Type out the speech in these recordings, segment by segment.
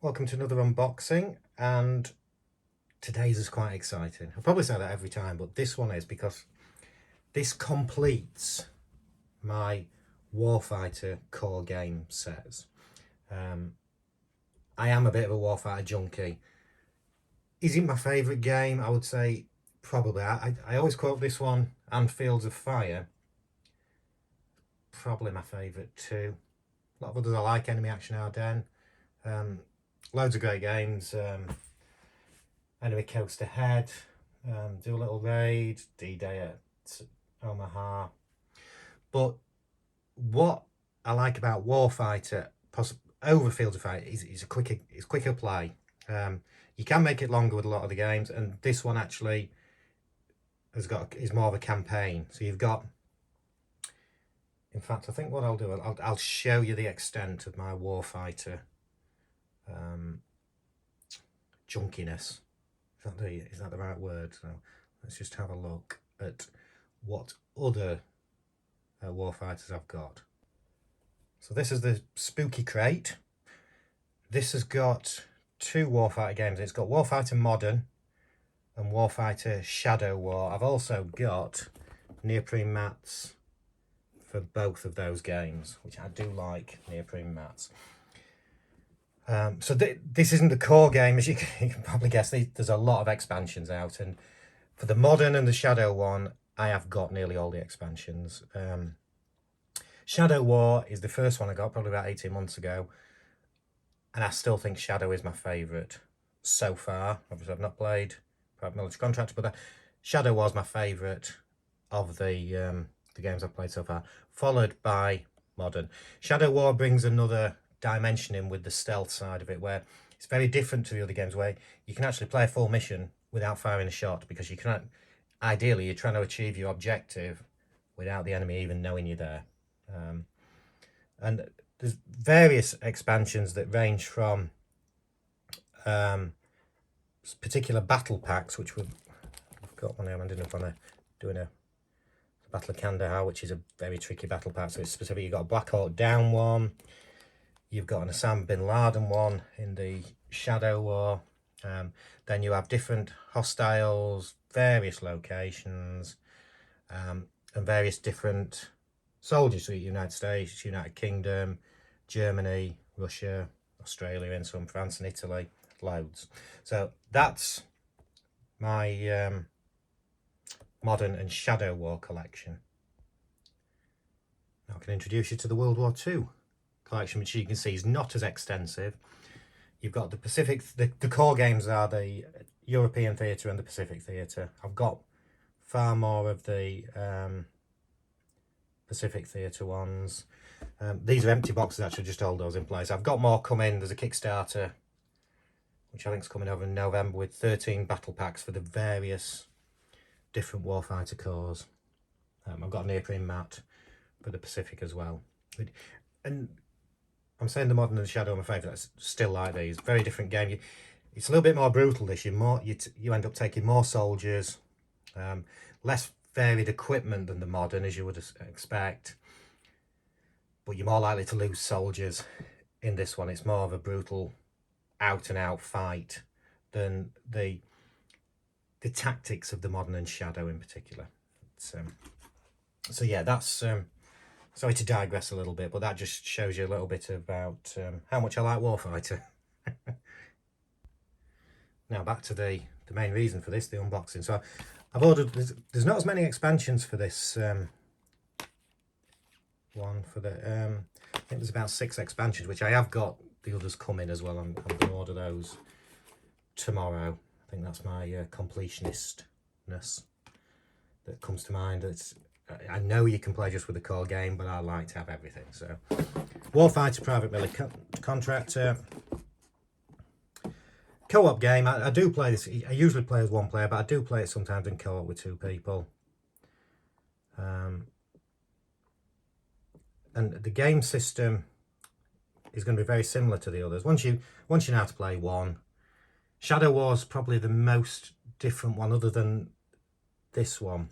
Welcome to another unboxing, and today's is quite exciting. I probably say that every time, but this one is because this completes my Warfighter core game sets. I am a bit of a Warfighter junkie. Is it my favourite game? I would say probably. I always quote this one and Fields of Fire. Probably my favourite too. A lot of others I like, Enemy Action Ardennes. Loads of great games. Enemy Coast Ahead, Do a Little Raid, D-Day at Omaha. But what I like about Warfighter over Fields of Fire is it's quicker play. You can make it longer with a lot of the games, and this one actually is more of a campaign. So you've got, in fact, I think what I'll do, I'll show you the extent of my Warfighter junkiness. Is that the right word? So let's just have a look at what other Warfighters I've got. So this is the Spooky Crate. This has got two Warfighter games. It's got Warfighter Modern and Warfighter Shadow War. I've also got neoprene mats for both of those games, which I do like neoprene mats. So this isn't the core game, as you can probably guess. There's a lot of expansions out, and for the Modern and the Shadow one, I have got nearly all the expansions. Shadow War is the first one I got probably about 18 months ago, and I still think Shadow is my favourite so far. Obviously I've not played Private Military Contractor, but Shadow War is my favourite of the games I've played so far, followed by Modern. Shadow War brings another dimension in with the stealth side of it, where it's very different to the other games, where you can actually play a full mission without firing a shot, because you cannot, ideally you're trying to achieve your objective without the enemy even knowing you're there. And there's various expansions that range from particular battle packs, which I've got one here. I'm ending up on doing a Battle of Kandahar, which is a very tricky battle pack. So it's specific. You've got a Black Hawk Down one, you've got an Osama bin Laden one in the Shadow War. Then you have different hostiles, various locations, and various different soldiers. So United States, United Kingdom, Germany, Russia, Australia, and some, France and Italy, loads. So that's my Modern and Shadow War collection. Now I can introduce you to the World War II collection, which you can see is not as extensive. You've got the Pacific, the core games are the European theatre and the Pacific theatre. I've got far more of the Pacific theatre ones. These are empty boxes, actually, just hold those in place. I've got more coming. There's a Kickstarter, which I think is coming over in November, with 13 battle packs for the various different Warfighter cores. I've got a neoprene mat for the Pacific as well. And I'm saying the Modern and the Shadow are my favourite. I still like these. Very different game. It's a little bit more brutal this year. You end up taking more soldiers, less varied equipment than the Modern, as you would expect, but you're more likely to lose soldiers in this one. It's more of a brutal, out-and-out fight than the tactics of the Modern and Shadow in particular. So yeah, that's sorry to digress a little bit, but that just shows you a little bit about how much I like Warfighter. Now back to the main reason for this, the unboxing. So I've ordered, there's not as many expansions for this one. For the I think there's about 6 expansions, which I have got the others coming as well. I'm going to order those tomorrow. I think that's my completionistness that comes to mind. I know you can play just with the core game, but I like to have everything. So Warfighter Private Military Contractor co-op game. I do play this. I usually play as one player, but I do play it sometimes in co-op with 2 people. And the game system is going to be very similar to the others. Once you know how to play one. Shadow War is probably the most different one, other than this one,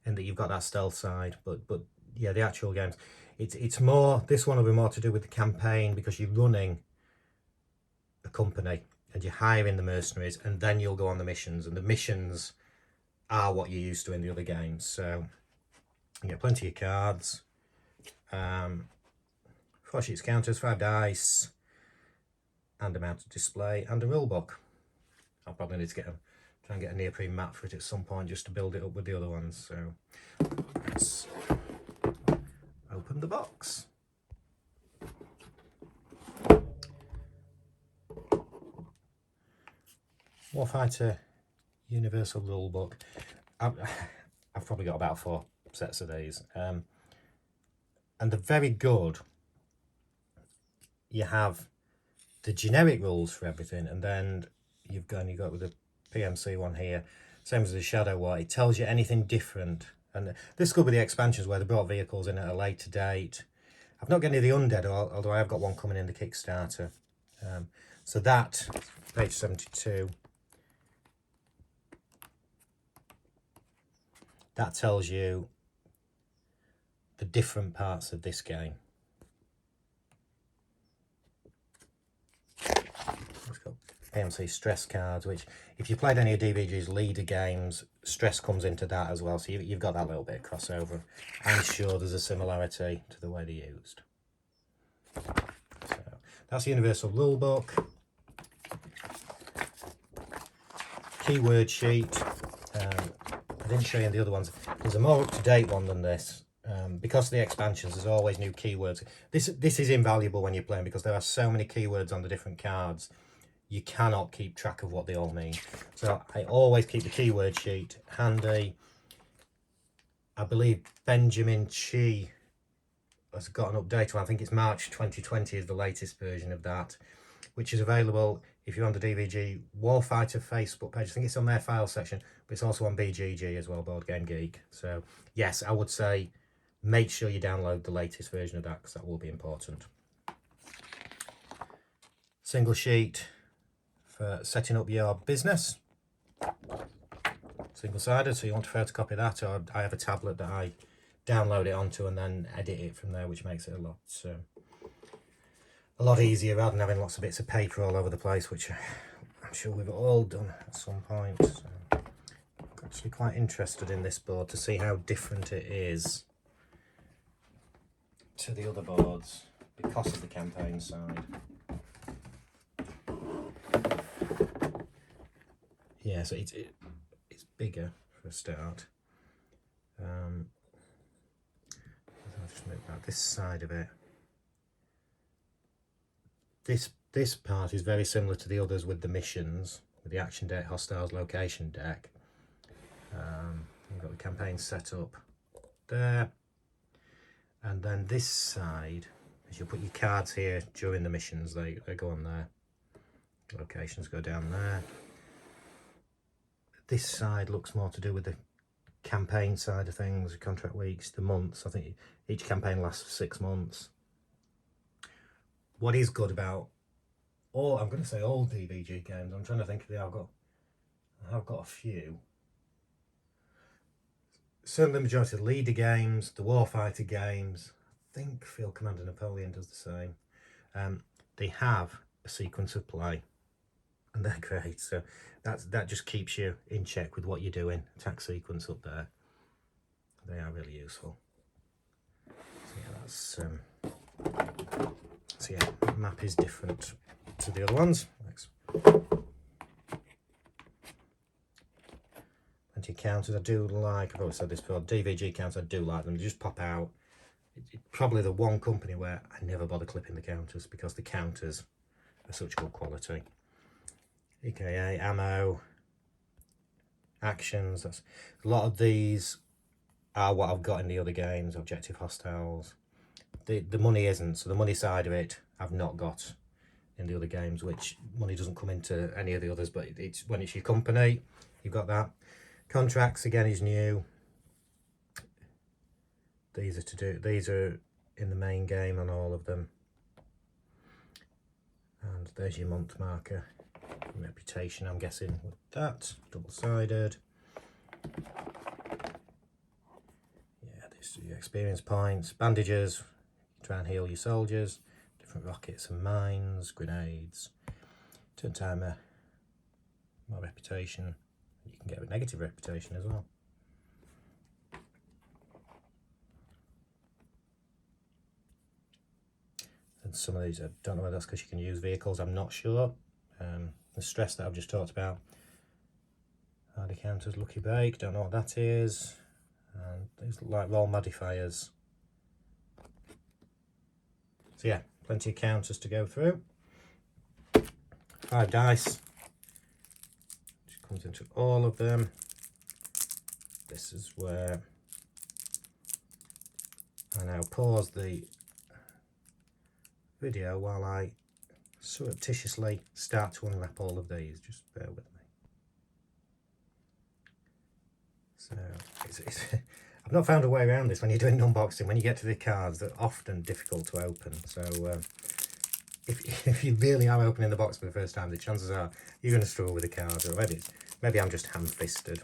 in that you've got that stealth side. But yeah, the actual games, it's more, this one will be more to do with the campaign, because you're running a company and you're hiring the mercenaries, and then you'll go on the missions, and the missions are what you're used to in the other games. So you get plenty of cards, 4 sheets counters, 5 dice, and a mounted display, and a rule book. I'll probably need to try and get a neoprene mat for it at some point just to build it up with the other ones. So let's open the box. Warfighter Universal Rulebook. I've probably got about 4 sets of these, and they're very good. You have the generic rules for everything, and then you've got with the PMC one here, same as the Shadow War. It tells you anything different, and this is good with the expansions where they brought vehicles in at a later date. I've not got any of the undead, although I have got one coming in the Kickstarter. So that, page 72, that tells you the different parts of this game. It's got PMC stress cards, which if you played any of DVG's leader games, stress comes into that as well. So you've got that little bit of crossover. I'm sure there's a similarity to the way they're used. So that's the Universal Rulebook. Keyword sheet. I didn't show you the other ones. There's a more up-to-date one than this. Because of the expansions, there's always new keywords. This is invaluable when you're playing because there are so many keywords on the different cards. You cannot keep track of what they all mean. So I always keep the keyword sheet handy. I believe Benjamin Chi has got an update one. I think it's March 2020 is the latest version of that, which is available if you're on the DVG Warfighter Facebook page. I think it's on their file section, but it's also on BGG as well, Board Game Geek. So yes, I would say make sure you download the latest version of that because that will be important. Single sheet for setting up your business. Single-sided, so you want to photocopy that, or I have a tablet that I download it onto and then edit it from there, which makes it a lot easier rather than having lots of bits of paper all over the place, which I'm sure we've all done at some point. So I'm actually quite interested in this board to see how different it is to the other boards because of the campaign side. Yeah, so it's bigger for a start. I'll just move out this side of it. This part is very similar to the others with the missions, with the action deck, hostiles, location deck. You've got the campaign set up there, and then this side, as you put your cards here during the missions, they go on there. Locations go down there. This side looks more to do with the campaign side of things, the contract weeks, the months. I think each campaign lasts for 6 months. What is good about I'm going to say all DVG games, I'm trying to think of I've got a few. Certainly the majority of the leader games, the Warfighter games, I think Field Commander Napoleon does the same. They have a sequence of play, and they're great. So that just keeps you in check with what you're doing. Attack sequence up there. They are really useful. So yeah, so yeah, the map is different to the other ones. Thanks. Plenty of counters. I do like, I've always said this before, DVG counters, I do like them. They just pop out. It's probably the one company where I never bother clipping the counters because the counters are such good quality. EKA, ammo, actions. That's a lot of these are what I've got in the other games. Objective hostiles. The money isn't, so the money side of it I've not got in the other games, which money doesn't come into any of the others, but it's when it's your company, you've got that. Contracts again is new. These are in the main game on all of them. And there's your month marker. Reputation, I'm guessing with that. Double-sided. Yeah, this is your experience points. Bandages. Try and heal your soldiers. Different rockets and mines. Grenades. turn timer, more reputation. You can get a negative reputation as well. And some of these, I don't know whether that's because you can use vehicles, I'm not sure. The stress that I've just talked about. Hardy counters, lucky break, don't know what that is. And these look like roll modifiers. So yeah, plenty of counters to go through. 5 dice. Which comes into all of them. This is where I now pause the video while I surreptitiously start to unwrap all of these. Just bear with me. So I've not found a way around this when you're doing unboxing. When you get to the cards, they're often difficult to open. So if you really are opening the box for the first time, the chances are you're going to struggle with the cards, or maybe I'm just ham-fisted.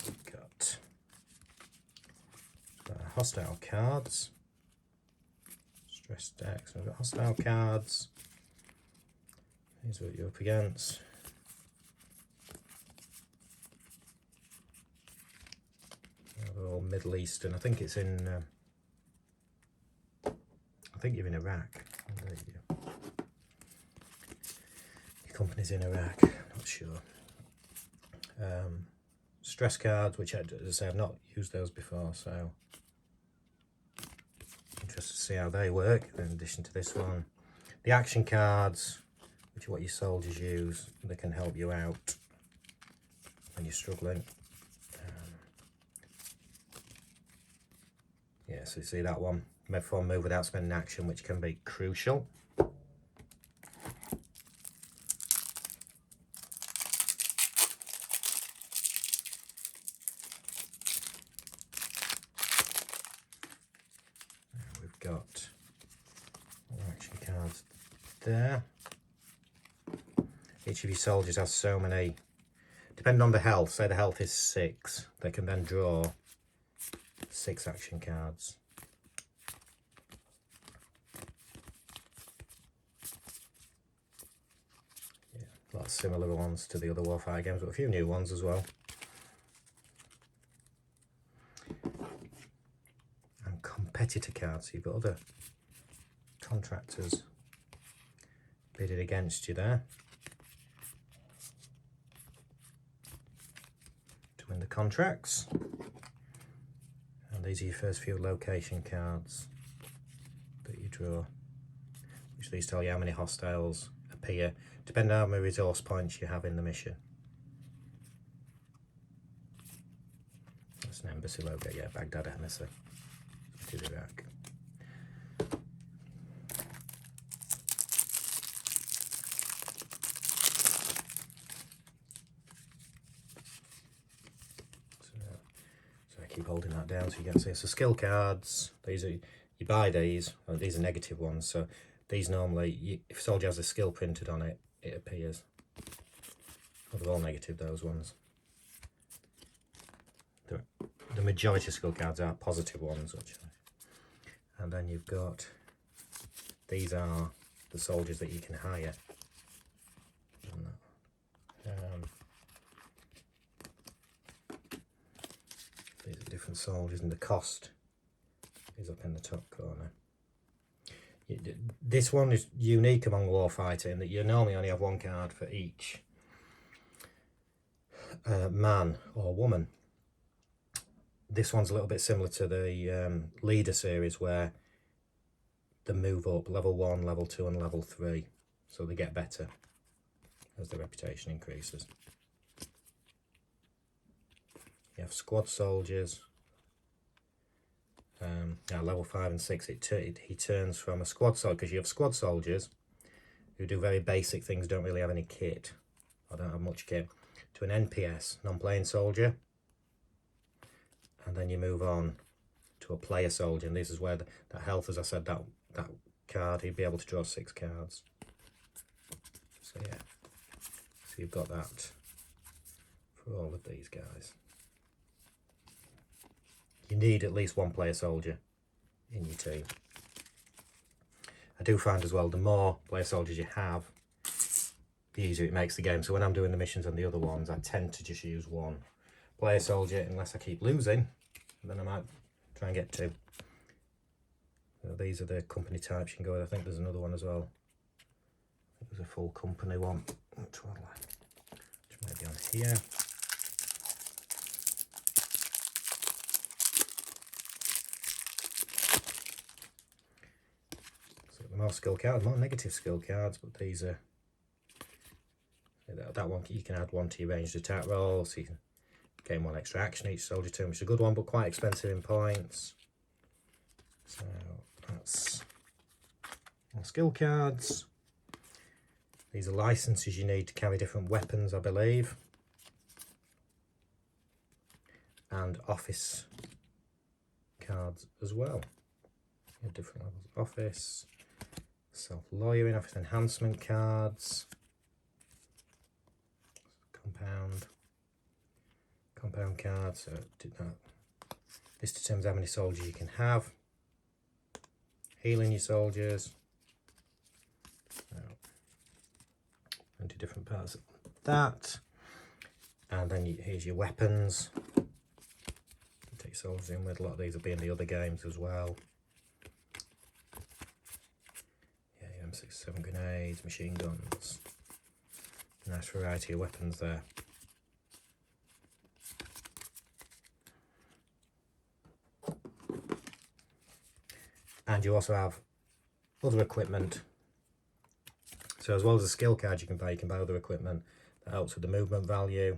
We've got hostile cards, stress decks. We've got hostile cards. These are what you're up against. They're all Middle Eastern. I think it's in. I think you're in Iraq. Your company's in Iraq. Not sure. Stress cards, which as I say, I've not used those before, so interested to see how they work. In addition to this one, the action cards, which are what your soldiers use. They can help you out when you're struggling. Yeah, so you see that one. Perform move without spending action, which can be crucial. We've got action cards there. Each of your soldiers has so many, depending on the health, say the health is 6, they can then draw 6 action cards. Yeah, lots of similar ones to the other Warfighter games, but a few new ones as well. And competitor cards, so you've got other contractors bidding against you there to win the contracts. And these are your first few location cards that you draw, which these tell you how many hostiles appear, depending on how many resource points you have in the mission. That's an embassy logo, yeah, Baghdad embassy. To Iraq. So I keep holding that down so you can see. So skill cards, these are, you buy these, these are negative ones, so these normally, if a soldier has a skill printed on it, it appears. Well, they're all negative, those ones. The majority of skill cards are positive ones, and then you've got, these are the soldiers that you can hire. These are different soldiers, and the cost is up in the top corner. This one is unique among Warfighter in that you normally only have 1 card for each man or woman. This one's a little bit similar to the Leader series, where they move up level 1, level 2 and level 3, so they get better as their reputation increases. You have squad soldiers. Now level 5 and 6, he turns from a squad soldier, because you have squad soldiers who do very basic things, don't really have any kit, or don't have much kit, to an NPS, non-playing soldier. And then you move on to a player soldier, and this is where that health, as I said, that card, he'd be able to draw 6 cards. So yeah, so you've got that for all of these guys. You need at least 1 player soldier in your team. I do find as well, the more player soldiers you have, the easier it makes the game. So when I'm doing the missions on the other ones, I tend to just use one player soldier unless I keep losing, and then I might try and get two. So these are the company types you can go with. I think there's another one as well. I think there's a full company one. Which one? Which might be on here. So the more skill cards, more negative skill cards, but these are that one. You can add one to your ranged attack roll, so you can gain one extra action each soldier turn, which is a good one, but quite expensive in points. So that's more skill cards. These are licenses you need to carry different weapons, I believe. And office cards as well. You have different levels of office, self-lawyering, office enhancement cards, compound cards. So this determines how many soldiers you can have. Healing your soldiers. And do different parts of that. And then here's your weapons. You take soldiers in with. A lot of these will be in the other games as well. Yeah, your M67 grenades, machine guns. Nice variety of weapons there. And you also have other equipment. So as well as the skill cards you can buy other equipment that helps with the movement value.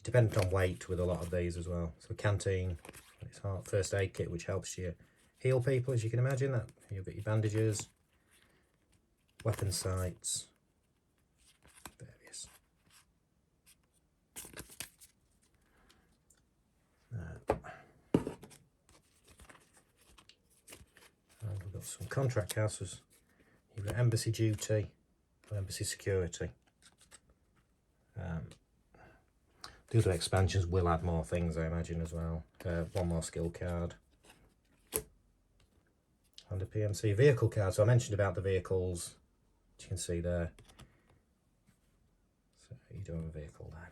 Dependent on weight with a lot of these as well. So canteen, it's hard, first aid kit, which helps you heal people, as you can imagine. That you've got your bandages, weapon sights, various. And we've got some contract houses. You've got embassy duty, embassy security. The other expansions will add more things, I imagine, as well. One more skill card. And a PMC vehicle card. So I mentioned about the vehicles, which you can see there. So you do have a vehicle there.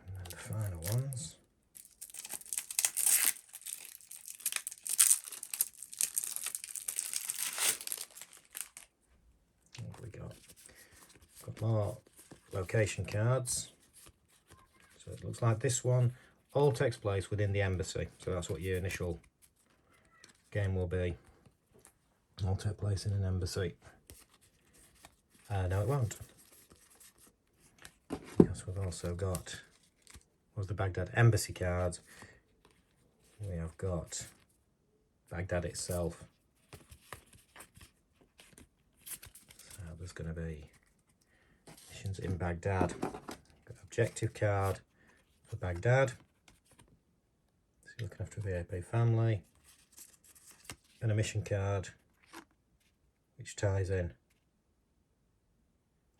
And then the final ones. What have we got? Got more location cards. So it looks like this one all takes place within the embassy. So that's what your initial game will be. All take place in an embassy. No, it won't. Because we've also got, what's the Baghdad embassy cards? We have got Baghdad itself. So there's going to be missions in Baghdad. Got objective card for Baghdad. So you're looking after a VIP family. And a mission card which ties in.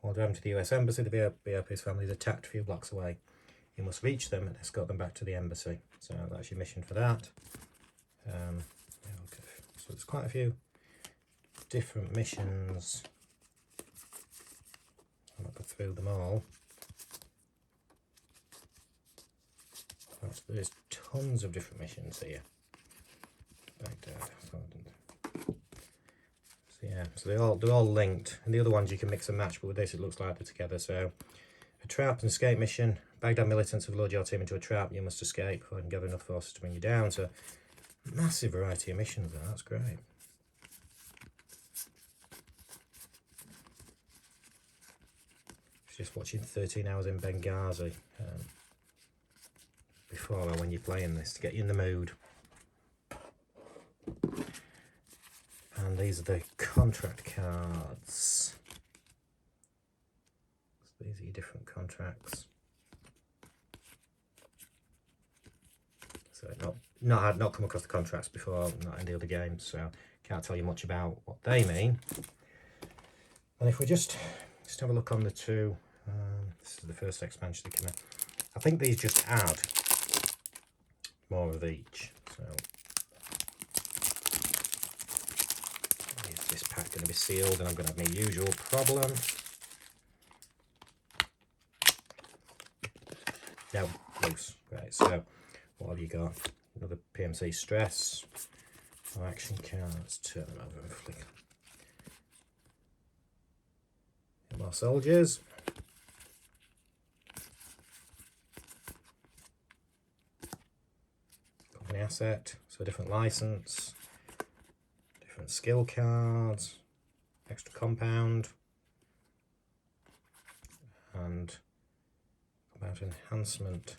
While driving to the US Embassy, the VIP's family is attacked a few blocks away. You must reach them and escort them back to the embassy. So that's your mission for that. So there's quite a few different missions. I'm not go through them all. There's tons of different missions here. Baghdad. So yeah, so they're all linked, and the other ones you can mix and match, but with this it looks like they're together. So a trap and escape mission. Baghdad militants have lured your team into a trap. You must escape before I can gather enough forces to bring you down. So massive variety of missions there. That's great. Just watching 13 hours in Benghazi before or when you're playing this to get you in the mood. And these are the contract cards. So these are your different contracts. So not come across the contracts before, not in the other games, so can't tell you much about what they mean. And if we just have a look on the two, this is the first expansion that came out. I think these just add more of each. So this pack going to be sealed and I'm going to have my usual problem? No, loose. Right, so what have you got? Another PMC stress. Our action cards. Turn them over and flick. More soldiers. Company asset. So different license. Different skill cards. Extra compound. And about enhancement.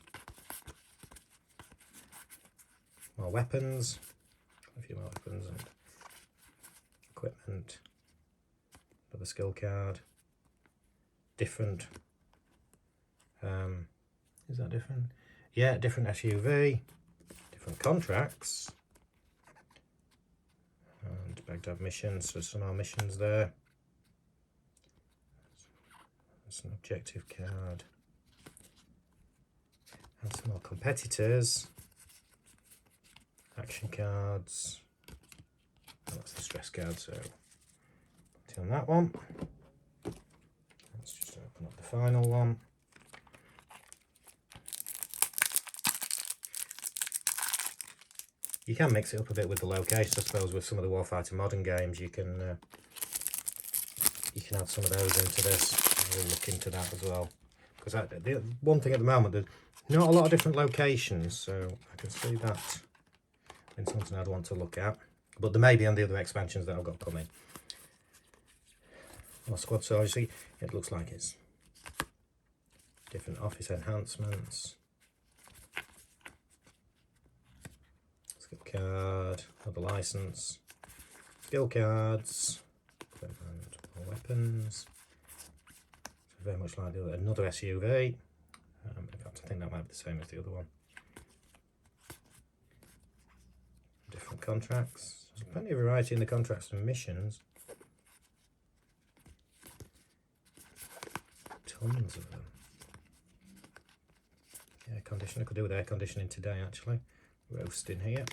More weapons. A few more weapons and equipment. Another skill card. Different. Is that different? Yeah, different SUV. Different contracts. And Baghdad missions. So some more missions there. That's an objective card. And some more competitors. Action cards. Oh, that's the stress card, so on that one. Let's just open up the final one. You can mix it up a bit with the locations, I suppose. With some of the Warfighter modern games, you can add some of those into this. We'll look into that as well. Because the one thing at the moment, there's not a lot of different locations, so I can see that in something I'd want to look at. But there may be on the other expansions that I've got coming. More squad soldiers. See, it looks like it's different office enhancements. Skill card, another license. Skill cards, equipment, more weapons. So very much like the other, another SUV. In fact, I think that might be the same as the other one. Different contracts. There's plenty of variety in the contracts and missions. Tons of them. Air conditioning. I could do with air conditioning today, actually. Roasting here.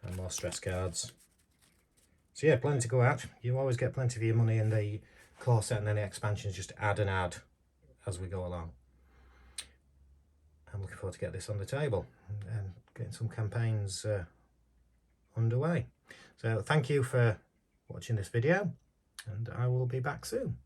And more stress cards. So yeah, plenty to go at. You always get plenty of your money in the core set, and then the expansions just add and add as we go along. I'm looking forward to get this on the table and getting some campaigns underway. So thank you for watching this video, and I will be back soon.